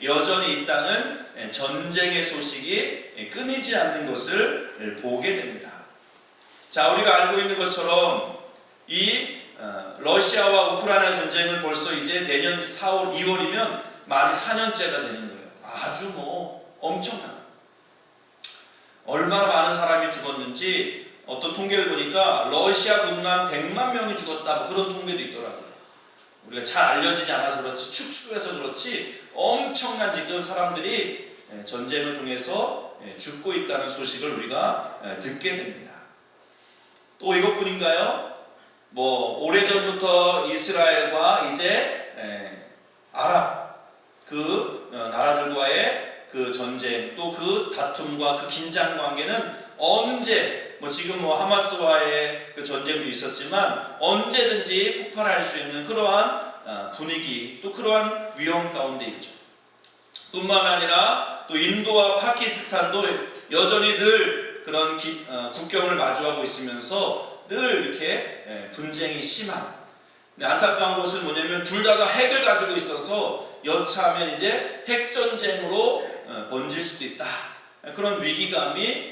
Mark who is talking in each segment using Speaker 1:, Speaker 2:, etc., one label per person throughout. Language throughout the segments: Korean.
Speaker 1: 여전히 이 땅은 전쟁의 소식이 끊이지 않는 것을 보게 됩니다. 자, 우리가 알고 있는 것처럼 이 러시아와 우크라이나 전쟁은 벌써 이제 내년 4월, 2월이면 말이 4년째가 되는 거예요. 아주 엄청난. 얼마나 많은 사람이 죽었는지 어떤 통계를 보니까 러시아 군만 100만 명이 죽었다, 그런 통계도 있더라고요. 우리가 잘 알려지지 않아서 그렇지, 축소해서 그렇지 엄청난 지금 사람들이 전쟁을 통해서 죽고 있다는 소식을 우리가 듣게 됩니다. 또 이것뿐인가요? 오래전부터 이스라엘과 이제 아랍 그 나라들과의 그 전쟁, 또 그 다툼과 그 긴장 관계는 언제, 지금 하마스와의 그 전쟁도 있었지만 언제든지 폭발할 수 있는 그러한 분위기, 또 그러한 위험 가운데 있죠. 뿐만 아니라 또 인도와 파키스탄도 여전히 늘 그런 국경을 마주하고 있으면서 늘 이렇게 분쟁이 심한, 안타까운 것은 뭐냐면 둘 다가 핵을 가지고 있어서 여차하면 이제 핵전쟁으로 번질 수도 있다, 그런 위기감이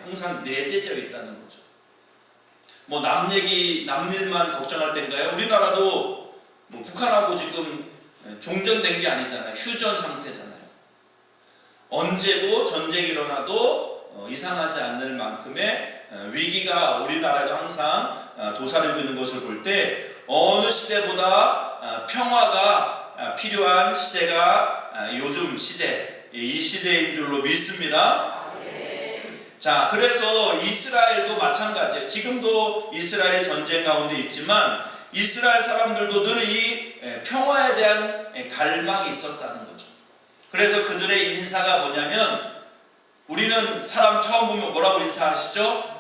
Speaker 1: 항상 내재되어 있다는 거죠. 남 얘기, 남 일만 걱정할 때인가요? 우리나라도 북한하고 지금 종전된 게 아니잖아요. 휴전 상태잖아요. 언제도 전쟁이 일어나도 이상하지 않을 만큼의 위기가 우리나라가 항상 도사리고 있는 것을 볼 때 어느 시대보다 평화가 필요한 시대가 요즘 시대, 이 시대인 줄로 믿습니다. 자, 그래서 이스라엘도 마찬가지예요. 지금도 이스라엘이 전쟁 가운데 있지만 이스라엘 사람들도 늘 이 평화에 대한 갈망이 있었다는 거죠. 그래서 그들의 인사가 뭐냐면, 우리는 사람 처음 보면 뭐라고 인사하시죠?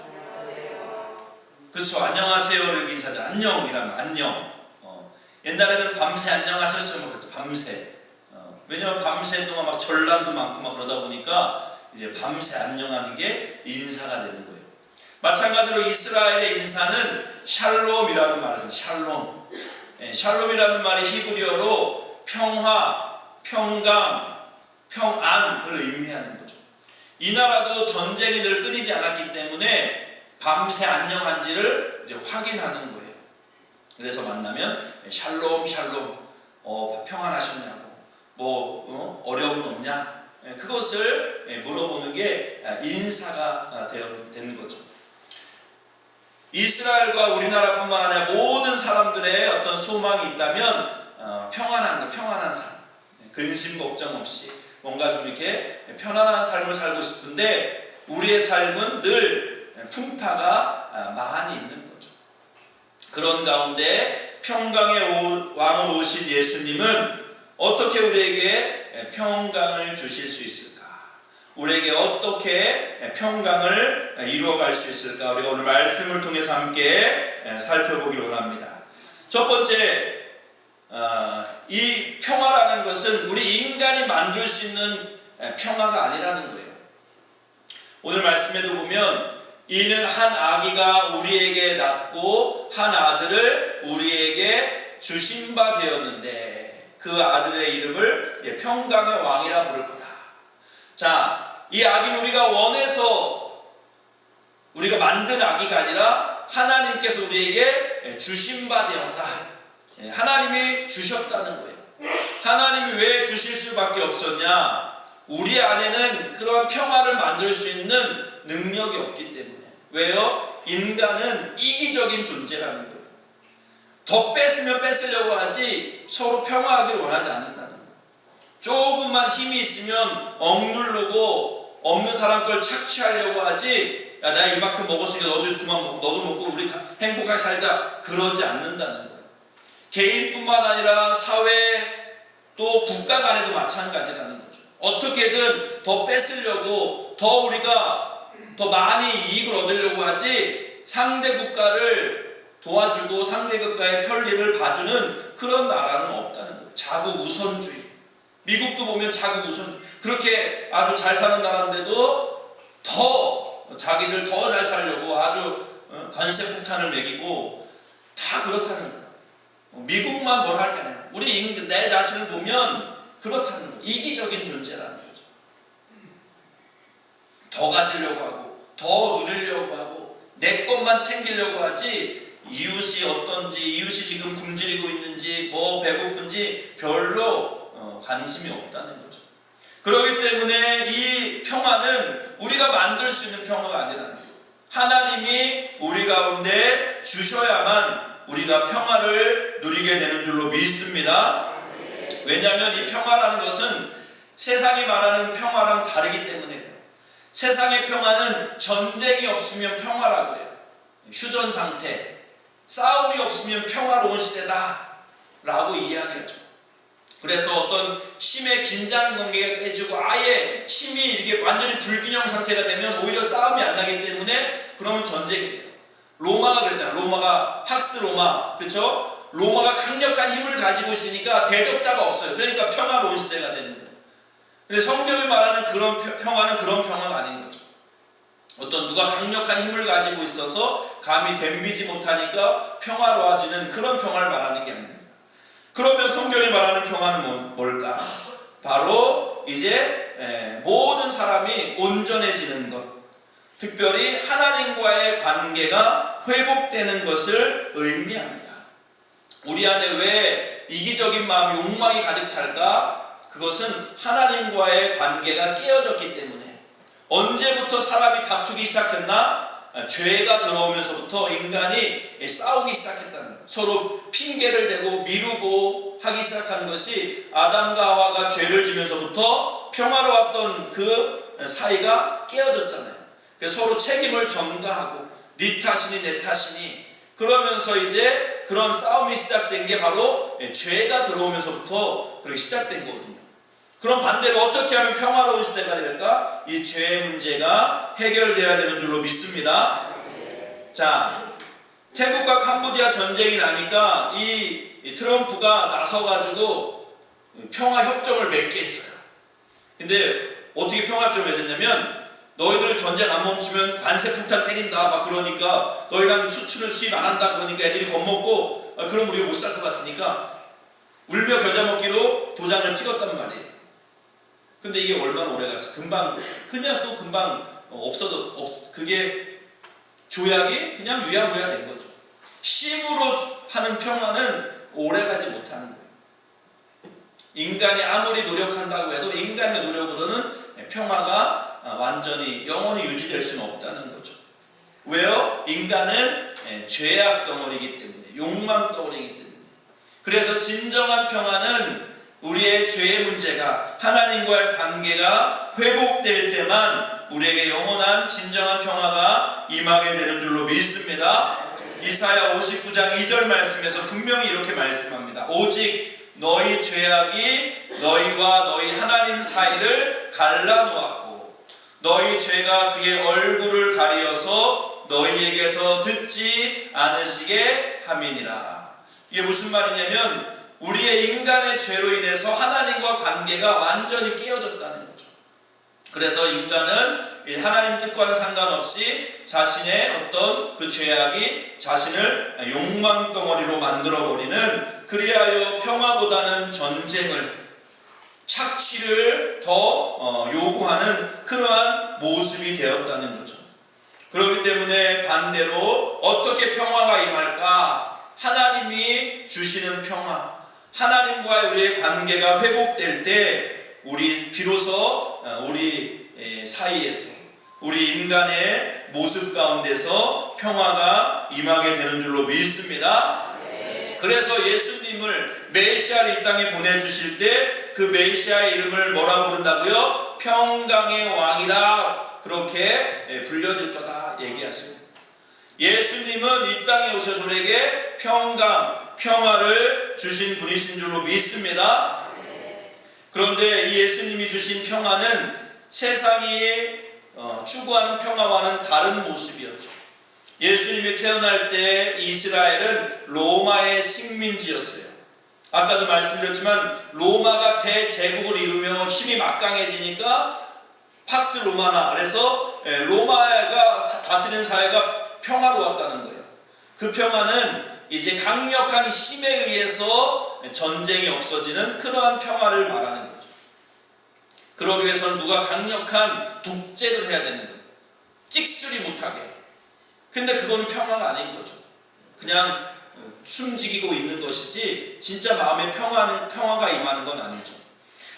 Speaker 1: 그렇죠. 안녕하세요를 인사하죠. 안녕이라면 안녕. 옛날에는 밤새 안녕하셨어요. 그랬죠. 밤새. 왜냐면 밤새 동안 막 전란도 많고 막 그러다 보니까 이제 밤새 안녕하는 게 인사가 되는 거예요. 마찬가지로 이스라엘의 인사는 샬롬이라는 말이에요. 샬롬. 샬롬이라는 말이 히브리어로 평화, 평강, 평안을 의미하는 거죠. 이 나라도 전쟁이 늘 끊이지 않았기 때문에 밤새 안녕한지를 이제 확인하는 거예요. 그래서 만나면 샬롬 샬롬, 평안하셨냐고, 어려움은 없냐, 그것을 물어보는 게 인사가 된 거죠. 이스라엘과 우리나라뿐만 아니라 모든 사람들의 어떤 소망이 있다면 평안한 삶, 근심 걱정 없이 뭔가 좀 이렇게 편안한 삶을 살고 싶은데 우리의 삶은 늘 풍파가 많이 있는 거죠. 그런 가운데 평강의 왕으로 오신 예수님은 어떻게 우리에게 평강을 주실 수 있을까? 우리에게 어떻게 평강을 이루어갈 수 있을까? 우리가 오늘 말씀을 통해서 함께 살펴보기를 원합니다. 첫 번째, 이 평화라는 것은 우리 인간이 만들 수 있는 평화가 아니라는 거예요. 오늘 말씀에도 보면 이는 한 아기가 우리에게 낳고 한 아들을 우리에게 주신 바 되었는데 그 아들의 이름을 평강의 왕이라 부를 거다. 자, 이 아기는 우리가 원해서 우리가 만든 아기가 아니라 하나님께서 우리에게 주신 바 되었다. 하나님이 주셨다는 거예요. 하나님이 왜 주실 수밖에 없었냐? 우리 안에는 그런 평화를 만들 수 있는 능력이 없기 때문에. 왜요? 인간은 이기적인 존재라는 거예요. 더 뺏으면 뺏으려고 하지 서로 평화하기를 원하지 않는다는 거예요. 조금만 힘이 있으면 억누르고 없는 사람 걸 착취하려고 하지, 야, 내가 이만큼 먹었으니까 너도 그만 먹고 너도 먹고 우리 행복하게 살자, 그러지 않는다는 거예요. 개인뿐만 아니라 사회 또 국가 간에도 마찬가지라는 거죠. 어떻게든 더 뺏으려고, 더 우리가 더 많이 이익을 얻으려고 하지 상대 국가를 도와주고 상대 국가의 편리를 봐주는 그런 나라는 없다는 거예요. 자국 우선주의. 미국도 보면 자국 우선, 그렇게 아주 잘 사는 나라인데도 더 자기들 더 잘 살려고 아주 관세 폭탄을 매기고 다 그렇다는 거예요. 미국만 뭘 할 게 아니라 우리 내 자신을 보면 그렇다는 거예요. 이기적인 존재라는 거죠. 더 가지려고 하고 더 누리려고 하고 내 것만 챙기려고 하지 이웃이 어떤지, 이웃이 지금 굶주리고 있는지, 뭐 배고픈지 별로 관심이 없다는 거죠. 그렇기 때문에 이 평화는 우리가 만들 수 있는 평화가 아니라는 거예요. 하나님이 우리 가운데 주셔야만 우리가 평화를 누리게 되는 줄로 믿습니다. 왜냐하면 이 평화라는 것은 세상이 말하는 평화랑 다르기 때문이에요. 세상의 평화는 전쟁이 없으면 평화라고 해요. 휴전 상태, 싸움이 없으면 평화로운 시대다 라고 이야기하죠. 그래서 어떤 심의 긴장 관계가 깨지고 아예 심이 이게 완전히 불균형 상태가 되면 오히려 싸움이 안 나기 때문에 그러면 전쟁이 돼요. 로마가 그랬잖아요. 로마가 팍스 로마, 그렇죠? 로마가 강력한 힘을 가지고 있으니까 대적자가 없어요. 그러니까 평화로운 시대가 되는 거예요. 근데 성경이 말하는 그런 평화는 그런 평화가 아닌 거죠. 어떤 누가 강력한 힘을 가지고 있어서 감히 덤비지 못하니까 평화로워지는 그런 평화를 말하는 게 아닙니다. 그러면 성경이 말하는 평화는 뭘까? 바로 이제 모든 사람이 온전해지는 것, 특별히 하나님과의 관계가 회복되는 것을 의미합니다. 우리 안에 왜 이기적인 마음이 욕망이 가득 찰까? 그것은 하나님과의 관계가 깨어졌기 때문에. 언제부터 사람이 다투기 시작했나? 죄가 들어오면서부터 인간이 싸우기 시작했다는 거예요. 서로 핑계를 대고 미루고 하기 시작하는 것이 아담과 하와가 죄를 지면서부터 평화로웠던 그 사이가 깨어졌잖아요. 그래서 서로 책임을 전가하고 네 탓이니 내 탓이니 그러면서 이제 그런 싸움이 시작된 게 바로 죄가 들어오면서부터 그렇게 시작된 거거든요. 그럼 반대로 어떻게 하면 평화로운 시대가 될까? 이 죄의 문제가 해결되어야 되는 줄로 믿습니다. 자, 태국과 캄보디아 전쟁이 나니까 이 트럼프가 나서가지고 평화협정을 맺게 했어요. 근데 어떻게 평화협정을 맺었냐면 너희들 전쟁 안 멈추면 관세폭탄 때린다 막 그러니까 너희랑 수출을 수입 안 한다 그러니까 애들이 겁먹고 그럼 우리가 못 살 것 같으니까 울며 겨자 먹기로 도장을 찍었단 말이에요. 근데 이게 얼마나 오래 갔어? 금방 그게 조약이 그냥 유야무야 된 거죠. 힘으로 하는 평화는 오래 가지 못하는 거예요. 인간이 아무리 노력한다고 해도 인간의 노력으로는 평화가 완전히 영원히 유지될 수는 없다는 거죠. 왜요? 인간은 죄악 덩어리이기 때문에, 욕망 덩어리이기 때문에. 그래서 진정한 평화는 우리의 죄의 문제가 하나님과의 관계가 회복될 때만 우리에게 영원한 진정한 평화가 임하게 되는 줄로 믿습니다. 이사야 59장 2절 말씀에서 분명히 이렇게 말씀합니다. 오직 너희 죄악이 너희와 너희 하나님 사이를 갈라놓았고 너희 죄가 그의 얼굴을 가리어서 너희에게서 듣지 않으시게 함이니라. 이게 무슨 말이냐면 우리의 인간의 죄로 인해서 하나님과 관계가 완전히 깨어졌다는 거죠. 그래서 인간은 하나님 뜻과는 상관없이 자신의 어떤 그 죄악이 자신을 욕망 덩어리로 만들어버리는, 그리하여 평화보다는 전쟁을, 착취를 더 요구하는 그러한 모습이 되었다는 거죠. 그렇기 때문에 반대로 어떻게 평화가 임할까? 하나님이 주시는 평화, 하나님과 우리의 관계가 회복될 때 우리 비로소 우리 사이에서 우리 인간의 모습 가운데서 평화가 임하게 되는 줄로 믿습니다. 그래서 예수님을 메시아를 이 땅에 보내주실 때 그 메시아의 이름을 뭐라고 부른다고요? 평강의 왕이라 그렇게 불려질 거다 얘기하십니다. 예수님은 이 땅에 오셔서 우리에게 평강, 평화를 주신 분이신 줄로 믿습니다. 그런데 이 예수님이 주신 평화는 세상이 추구하는 평화와는 다른 모습이었죠. 예수님이 태어날 때 이스라엘은 로마의 식민지였어요. 아까도 말씀드렸지만 로마가 대제국을 이루며 힘이 막강해지니까 팍스 로마나, 그래서 로마가 다스리는 사회가 평화로웠다는 거예요. 그 평화는 이제 강력한 힘에 의해서 전쟁이 없어지는 그러한 평화를 말하는 거죠. 그러기 위해서는 누가 강력한 독재를 해야 되는 거예요. 찍소리 못하게. 근데 그거는 평화가 아닌 거죠. 그냥 숨지기고 있는 것이지 진짜 마음에 평화가 임하는 건 아니죠.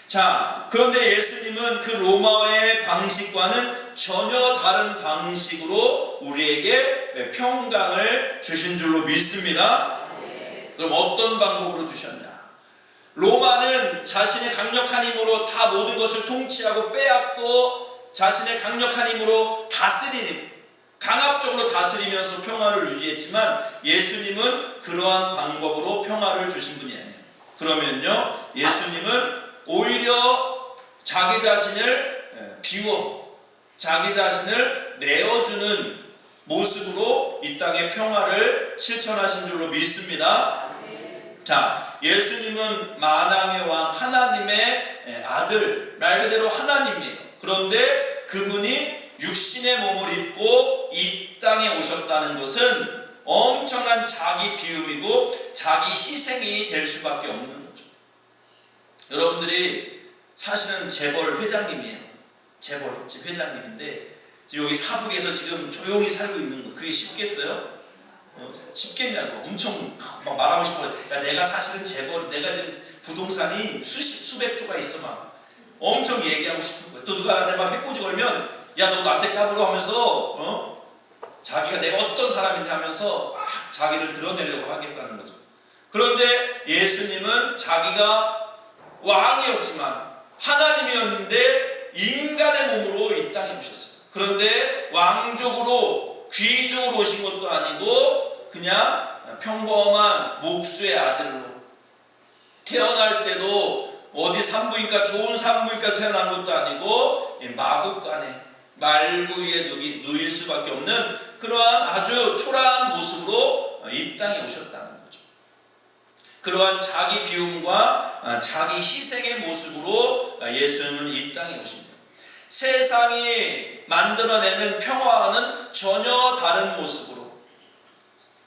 Speaker 1: 자, 그런데 예수님은 그 로마의 방식과는 전혀 다른 방식으로 우리에게 평강을 주신 줄로 믿습니다. 그럼 어떤 방법으로 주셨냐? 로마는 자신의 강력한 힘으로 다 모든 것을 통치하고 빼앗고 자신의 강력한 힘으로 다스리는, 강압적으로 다스리면서 평화를 유지했지만 예수님은 그러한 방법으로 평화를 주신 분이 아니에요. 그러면요, 예수님은 오히려 자기 자신을 비워 자기 자신을 내어주는 모습으로 이 땅의 평화를 실천하신 줄로 믿습니다. 자, 예수님은 만왕의 왕 하나님의 아들, 말 그대로 하나님이에요. 그런데 그분이 육신의 몸을 입고 이 땅에 오셨다는 것은 엄청난 자기 비움이고 자기 희생이 될 수밖에 없는 거죠. 여러분들이 사실은 재벌 회장님이에요. 재벌집 회장님인데 지금 여기 사북에서 지금 조용히 살고 있는 거, 그게 쉽겠어요? 쉽겠냐고. 엄청 막 말하고 싶어요. 야, 내가 사실은 재벌, 내가 지금 부동산이 수백 조가 있어. 막 엄청 얘기하고 싶은 거예요. 또 누가 나한테 막 해코지 걸면, 야, 너 나한테 까불어 하면서 자기가 내가 어떤 사람인데 하면서 막 자기를 드러내려고 하겠다는 거죠. 그런데 예수님은 자기가 왕이었지만 하나님이었는데 인간의 몸으로 이 땅에 오셨어요. 그런데 왕족으로 귀족으로 오신 것도 아니고 그냥 평범한 목수의 아들로, 태어날 때도 어디 산부인과 좋은 산부인과 태어난 것도 아니고 마구간에 말구 위에 누일 수밖에 없는 그러한 아주 초라한 모습으로 이 땅에 오셨다는 거죠. 그러한 자기 비움과 자기 희생의 모습으로 예수님은 이 땅에 오십니다. 세상이 만들어내는 평화와는 전혀 다른 모습으로,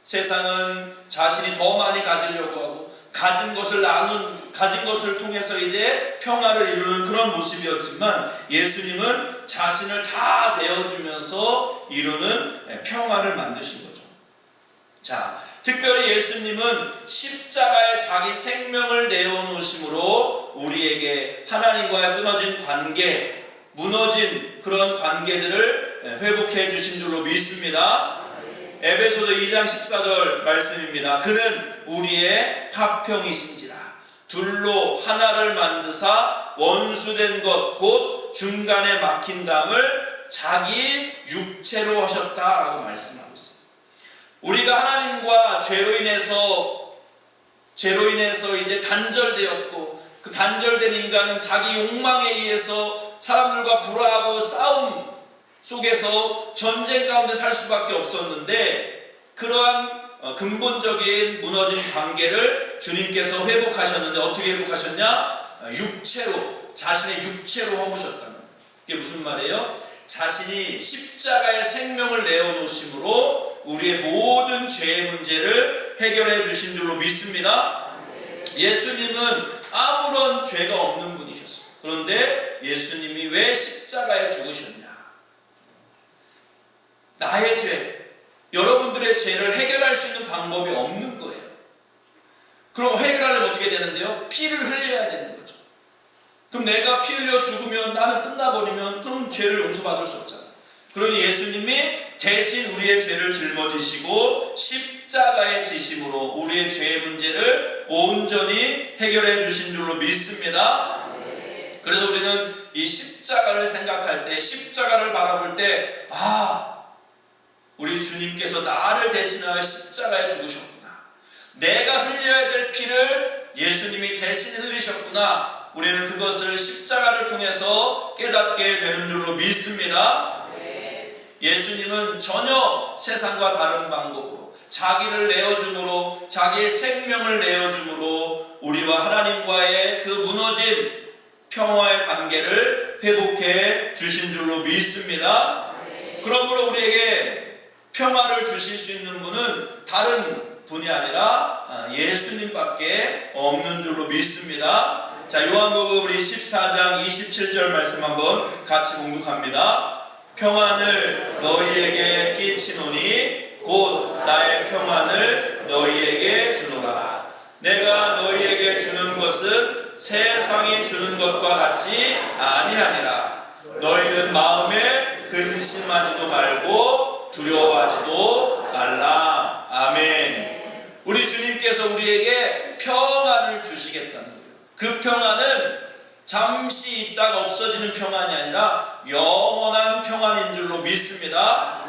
Speaker 1: 세상은 자신이 더 많이 가지려고 하고 가진 것을 통해서 이제 평화를 이루는 그런 모습이었지만 예수님은 자신을 다 내어주면서 이루는 평화를 만드신 거죠. 자, 특별히 예수님은 십자가에 자기 생명을 내어놓으심으로 우리에게 하나님과의 끊어진 관계, 무너진 그런 관계들을 회복해 주신 줄로 믿습니다. 에베소서 2장 14절 말씀입니다. 그는 우리의 화평이신지라 둘로 하나를 만드사 원수된 것 곧 중간에 막힌 담을 자기 육체로 하셨다라고 말씀하고 있습니다. 우리가 하나님과 죄로 인해서 이제 단절되었고, 그 단절된 인간은 자기 욕망에 의해서 사람들과 불화하고 싸움 속에서 전쟁 가운데 살 수밖에 없었는데, 그러한 근본적인 무너진 관계를 주님께서 회복하셨는데 어떻게 회복하셨냐? 육체로, 자신의 육체로 허무셨다는 거예요. 이게 무슨 말이에요? 자신이 십자가의 생명을 내어놓으심으로 우리의 모든 죄의 문제를 해결해 주신 줄로 믿습니다. 예수님은 아무런 죄가 없는 분이셨어요. 그런데 예수님이 왜 십자가에 죽으셨냐? 나의 죄, 여러분들의 죄를 해결할 수 있는 방법이 없는 거예요. 그럼 해결하려면 어떻게 되는데요? 피를 흘려야 되는 거죠. 그럼 내가 피 흘려 죽으면, 나는 끝나버리면 그럼 죄를 용서받을 수 없잖아요. 그러니 예수님이 대신 우리의 죄를 짊어지시고 십자가의 지심으로 우리의 죄의 문제를 온전히 해결해 주신 줄로 믿습니다. 그래서 우리는 이 십자가를 생각할 때, 십자가를 바라볼 때, 우리 주님께서 나를 대신하여 십자가에 죽으셨구나. 내가 흘려야 될 피를 예수님이 대신 흘리셨구나. 우리는 그것을 십자가를 통해서 깨닫게 되는 줄로 믿습니다. 예수님은 전혀 세상과 다른 방법으로 자기를 내어줌으로, 자기의 생명을 내어줌으로 우리와 하나님과의 그 무너진 평화의 관계를 회복해 주신 줄로 믿습니다. 그러므로 우리에게 평화를 주실 수 있는 분은 다른 분이 아니라 예수님밖에 없는 줄로 믿습니다. 자, 요한복음 우리 14장 27절 말씀 한번 같이 공독합니다. 평안을 너희에게 끼치노니 곧 나의 평안을 너희에게 주노라. 내가 너희에게 주는 것은 세상이 주는 것과 같지 아니하니라. 너희는 마음에 근심하지도 말고 두려워하지도 말라. 아멘. 우리 주님께서 우리에게 평안을 주시겠다는 거예요. 그 평안은 잠시 있다가 없어지는 평안이 아니라 영원한 평안인 줄로 믿습니다.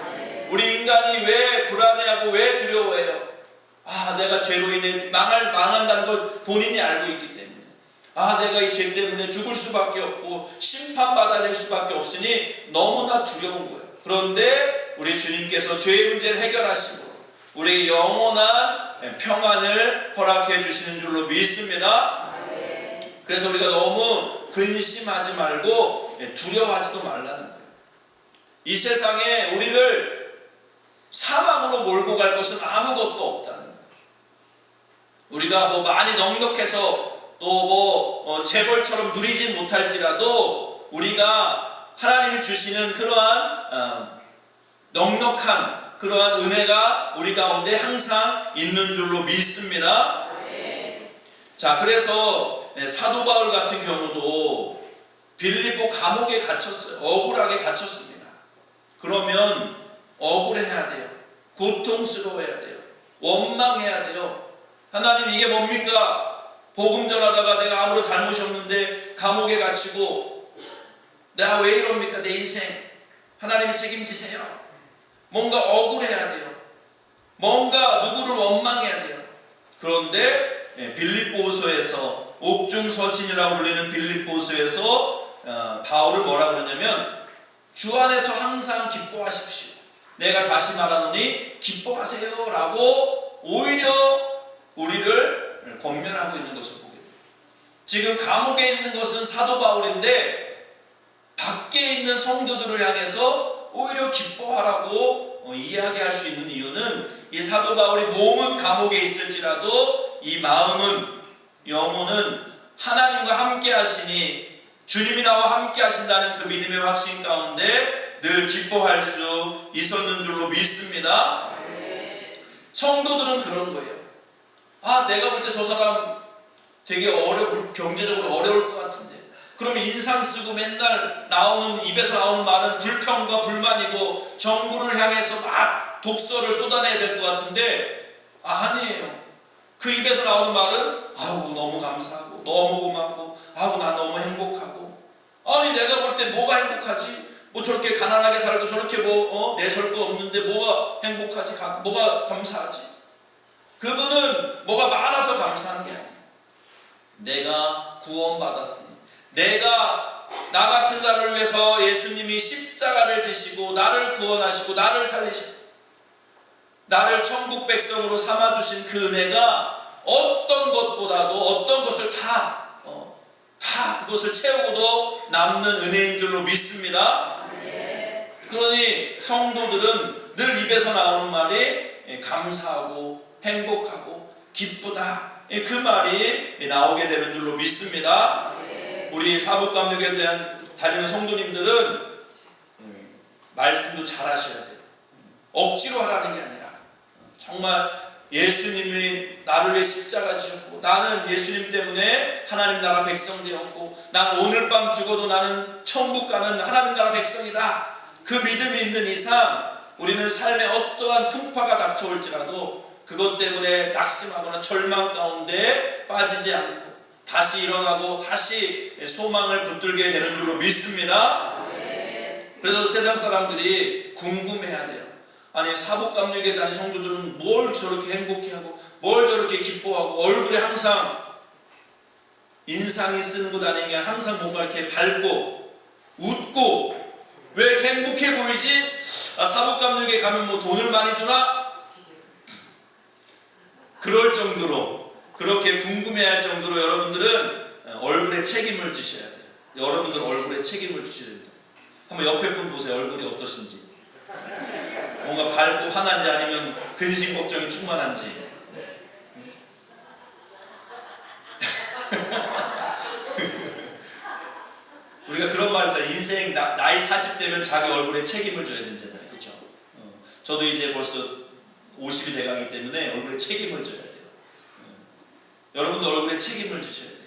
Speaker 1: 우리 인간이 왜 불안해하고 왜 두려워해요? 내가 죄로 인해 망한다는 걸 본인이 알고 있기 때문에, 내가 이 죄 때문에 죽을 수밖에 없고 심판받아야 될 수밖에 없으니 너무나 두려운 거예요. 그런데 우리 주님께서 죄의 문제를 해결하시고 우리에게 영원한 평안을 허락해 주시는 줄로 믿습니다. 그래서 우리가 너무 근심하지 말고 두려워하지도 말라는 거예요. 이 세상에 우리를 사망으로 몰고 갈 것은 아무것도 없다는 거예요. 우리가 많이 넉넉해서 또 재벌처럼 누리지 못할지라도 우리가 하나님이 주시는 그러한 넉넉한 그러한 은혜가 우리 가운데 항상 있는 줄로 믿습니다. 자, 그래서 사도 바울 같은 경우도 빌립보 감옥에 갇혔어요. 억울하게 갇혔습니다. 그러면 억울해야 돼요. 고통스러워해야 돼요. 원망해야 돼요. 하나님, 이게 뭡니까? 복음 전하다가 내가 아무런 잘못이 없는데 감옥에 갇히고 내가 왜 이럽니까? 내 인생 하나님이 책임지세요. 뭔가 억울해야 돼요. 뭔가 누구를 원망해야 돼요. 그런데 빌립보서에서 옥중서신이라고 불리는 빌립보서에서 바울은 뭐라고 그러냐면 주 안에서 항상 기뻐하십시오. 내가 다시 말하노니 기뻐하세요 라고 오히려 우리를 권면하고 있는 것을 보게 돼요. 지금 감옥에 있는 것은 사도 바울인데 밖에 있는 성도들을 향해서 오히려 기뻐하라고 이야기할 수 있는 이유는 이 사도 바울이 몸은 감옥에 있을지라도 이 마음은, 영혼은 하나님과 함께 하시니 주님이 나와 함께 하신다는 그 믿음의 확신 가운데 늘 기뻐할 수 있었는 줄로 믿습니다. 성도들은 그런 거예요. 내가 볼 때 저 사람 되게 경제적으로 어려울 것 같은데, 그러면 인상 쓰고 맨날 입에서 나오는 말은 불평과 불만이고 정부를 향해서 막 독서를 쏟아내야 될 것 같은데, 아니에요. 그 입에서 나오는 말은 너무 감사하고 너무 고맙고 난 너무 행복하고. 아니, 내가 볼 때 뭐가 행복하지? 저렇게 가난하게 살고 저렇게 내설 거 없는데 뭐가 행복하지? 뭐가 감사하지? 그분은 뭐가 많아서 감사한 게 아니에요. 내가 구원받았으니, 내가 나 같은 자를 위해서 예수님이 십자가를 지시고 나를 구원하시고 나를 살리시고 나를 천국 백성으로 삼아주신 그 은혜가 어떤 것보다도 어떤 것을 다 그것을 채우고도 남는 은혜인 줄로 믿습니다. 그러니 성도들은 늘 입에서 나오는 말이 감사하고 행복하고 기쁘다, 그 말이 나오게 되는 줄로 믿습니다. 우리 사북감독에 대한 다니는 성도님들은 말씀도 잘 하셔야 돼요. 억지로 하라는 게 아니라 정말 예수님이 나를 위해 십자가 지셨고 나는 예수님 때문에 하나님 나라 백성 되었고 난 오늘 밤 죽어도 나는 천국 가는 하나님 나라 백성이다. 그 믿음이 있는 이상 우리는 삶에 어떠한 풍파가 닥쳐올지라도 그것 때문에 낙심하거나 절망 가운데 빠지지 않고 다시 일어나고 다시 소망을 붙들게 되는 줄로 믿습니다. 그래서 세상 사람들이 궁금해야 돼요. 아니, 사복감리교에 다니는 성도들은 뭘 저렇게 행복해하고 뭘 저렇게 기뻐하고 얼굴에 항상 인상이 쓰는 것 아니냐, 항상 뭔가 이렇게 밝고 웃고 왜 이렇게 행복해 보이지? 사복감리교에 가면 돈을 많이 주나? 그럴 정도로, 그렇게 궁금해할 정도로 여러분들은 얼굴에 책임을 지셔야 돼요. 여러분들 얼굴에 책임을 지셔야 됩니다. 한번 옆에 분 보세요. 얼굴이 어떠신지. 뭔가 밝고 환한지 아니면 근심 걱정이 충만한지. 우리가 그런 말 있잖아요. 인생 나이 40대면 자기 얼굴에 책임을 져야 된다잖아요. 그렇죠? 저도 이제 벌써 50이 돼가기 때문에 얼굴에 책임을 져야 돼요. 여러분도 얼굴에 책임을 지셔야 돼요.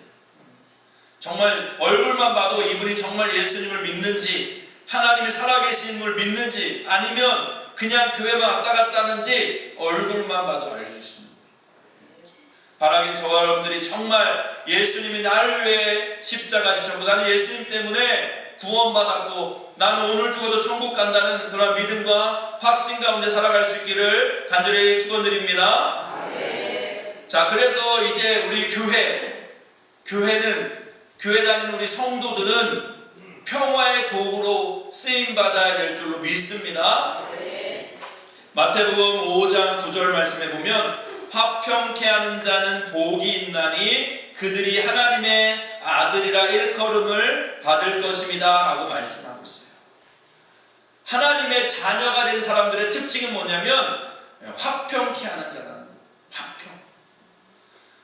Speaker 1: 정말 얼굴만 봐도 이분이 정말 예수님을 믿는지, 하나님이 살아계신 걸 믿는지, 아니면 그냥 교회만 왔다 갔다 하는지 얼굴만 봐도 알 수 있습니다. 바라긴 저와 여러분들이 정말 예수님이 나를 위해 십자가 지셨고, 나는 예수님 때문에 구원받았고, 나는 오늘 죽어도 천국 간다는 그런 믿음과 확신 가운데 살아갈 수 있기를 간절히 축원드립니다. 자, 그래서 이제 우리 교회는 교회 다니는 우리 성도들은 평화의 도구로 쓰임받아야 될 줄로 믿습니다. 마태복음 5장 9절 말씀에 보면 화평케 하는 자는 복이 있나니 그들이 하나님의 아들이라 일컬음을 받을 것입니다 라고 말씀하고 있어요. 하나님의 자녀가 된 사람들의 특징은 뭐냐면 화평케 하는 자라는 거예요. 화평.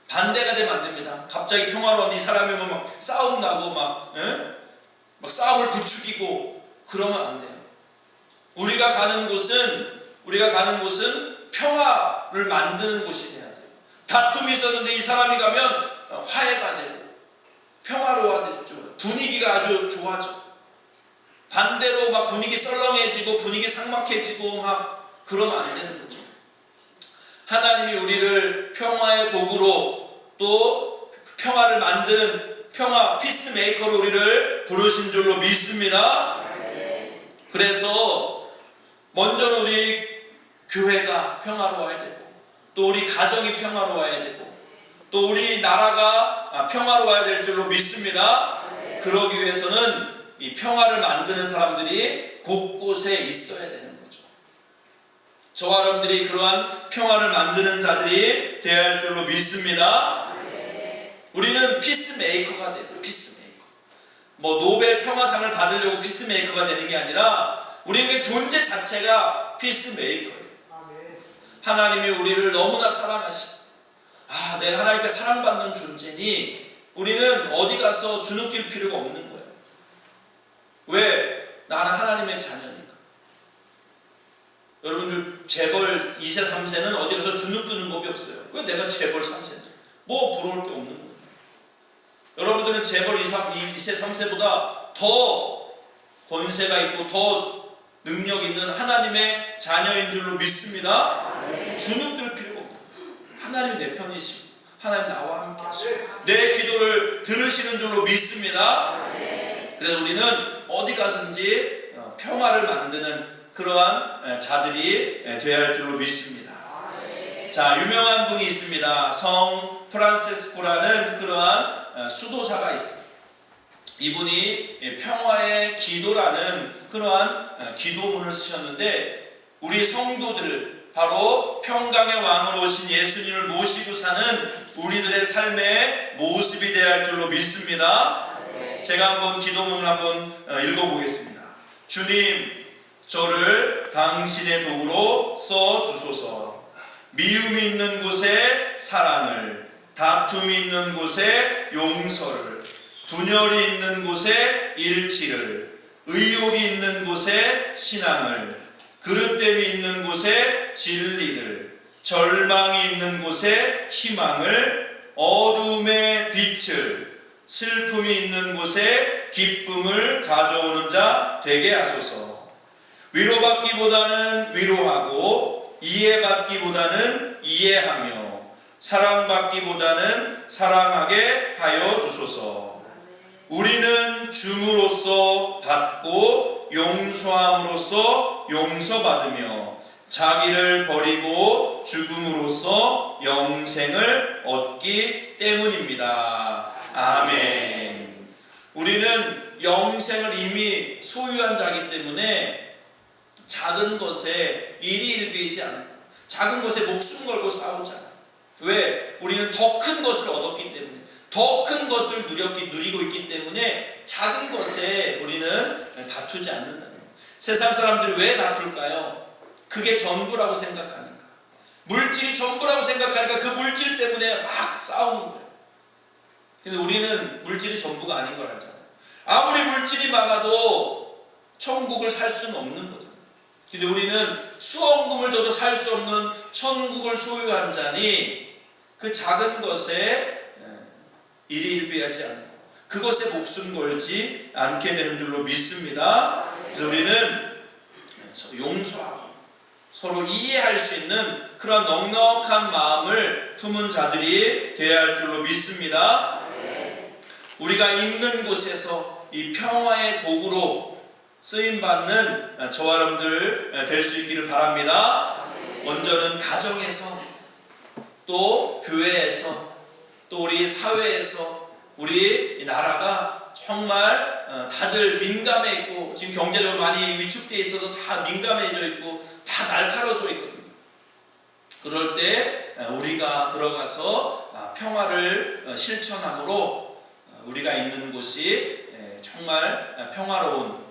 Speaker 1: 반대가 되면 안 됩니다. 갑자기 평화로운 이 사람이 막 싸움 나고 막 싸움을 부추기고 그러면 안 돼요. 우리가 가는 곳은 평화를 만드는 곳이 돼야 돼요. 다툼이 있었는데 이 사람이 가면 화해가 되고 평화로워지죠. 분위기가 아주 좋아져. 반대로 막 분위기 썰렁해지고 분위기 삭막해지고 막 그러면 안 되는 거죠. 하나님이 우리를 평화의 도구로 또 평화를 만드는 피스메이커로 우리를 부르신 줄로 믿습니다. 그래서 먼저는 우리 교회가 평화로워야 되고, 또 우리 가정이 평화로워야 되고, 또 우리 나라가 평화로워야 될 줄로 믿습니다. 그러기 위해서는 이 평화를 만드는 사람들이 곳곳에 있어야 되는 거죠. 저와 여러분들이 그러한 평화를 만드는 자들이 되어야 할 줄로 믿습니다. 우리는 피스메이커가 돼요. 피스메이커. 노벨 평화상을 받으려고 피스메이커가 되는 게 아니라 우리의 존재 자체가 피스메이커예요. 하나님이 우리를 너무나 사랑하시고, 내가 하나님께 사랑받는 존재니 우리는 어디 가서 주눅들 필요가 없는 거예요. 왜? 나는 하나님의 자녀니까. 여러분들 재벌 2세 3세는 어디 가서 주눅 드는 법이 없어요. 왜 내가 재벌 3세인데? 부러울 게 없는 거예요. 여러분들은 재벌 2세 3세보다 더 권세가 있고 더 능력 있는 하나님의 자녀인 줄로 믿습니다. 주눅 들 필요가 없어요. 하나님이 내 편이시고 하나님 나와 함께 하시고 내 기도를 들으시는 줄로 믿습니다. 그래서 우리는 어디 가든지 평화를 만드는 그러한 자들이 되어야 할 줄로 믿습니다. 자, 유명한 분이 있습니다. 성 프란시스코라는 그러한 수도사가 있습니다. 이분이 평화의 기도라는 그러한 기도문을 쓰셨는데, 우리 성도들을 바로 평강의 왕으로 오신 예수님을 모시고 사는 우리들의 삶의 모습이 되어야 할 줄로 믿습니다. 제가 한번 기도문을 한번 읽어보겠습니다. 주님, 저를 당신의 도구로 써주소서. 미움이 있는 곳에 사랑을, 다툼이 있는 곳에 용서를, 분열이 있는 곳에 일치를, 의욕이 있는 곳에 신앙을, 그릇됨이 있는 곳에 진리를, 절망이 있는 곳에 희망을, 어둠의 빛을, 슬픔이 있는 곳에 기쁨을 가져오는 자 되게 하소서. 위로받기보다는 위로하고, 이해받기보다는 이해하며, 사랑받기보다는 사랑하게 하여 주소서. 우리는 줌으로써 받고 용서함으로써 용서받으며 자기를 버리고 죽음으로써 영생을 얻기 때문입니다. 아멘. 우리는 영생을 이미 소유한 자이기 때문에 작은 것에 일이 일비지 않고 작은 것에 목숨 걸고 싸우지 않아요. 왜? 우리는 더 큰 것을 얻었기 때문에, 더 큰 것을 누리고 있기 때문에 작은 것에 우리는 다투지 않는다는 거예요. 세상 사람들이 왜 다툴까요? 그게 전부라고 생각하니까, 물질이 전부라고 생각하니까 그 물질 때문에 막 싸우는 거예요. 근데 우리는 물질이 전부가 아닌 걸 알잖아요. 아무리 물질이 많아도 천국을 살 수는 없는 거잖아요. 근데 우리는 수억금을 줘도 살 수 없는 천국을 소유한 자니 그 작은 것에 일희일비하지 않고 그것에 목숨 걸지 않게 되는 줄로 믿습니다. 그래서 우리는 용서하고 서로 이해할 수 있는 그런 넉넉한 마음을 품은 자들이 되어야 할 줄로 믿습니다. 우리가 있는 곳에서 이 평화의 도구로 쓰임받는 저와 여러분들 될 수 있기를 바랍니다. 먼저는 가정에서, 또 교회에서, 또 우리 사회에서, 우리 나라가 정말 다들 민감해 있고 지금 경제적으로 많이 위축되어 있어서 다 민감해져 있고 다 날카로워져 있거든요. 그럴 때 우리가 들어가서 평화를 실천함으로 우리가 있는 곳이 정말 평화로운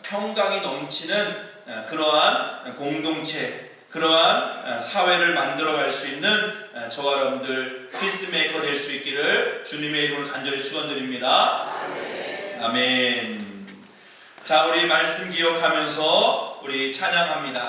Speaker 1: 평강이 넘치는 그러한 공동체, 그러한 사회를 만들어갈 수 있는 저와 여러분들 피스메이커 될 수 있기를 주님의 이름으로 간절히 축원드립니다. 아멘. 자, 우리 말씀 기억하면서 우리 찬양합니다.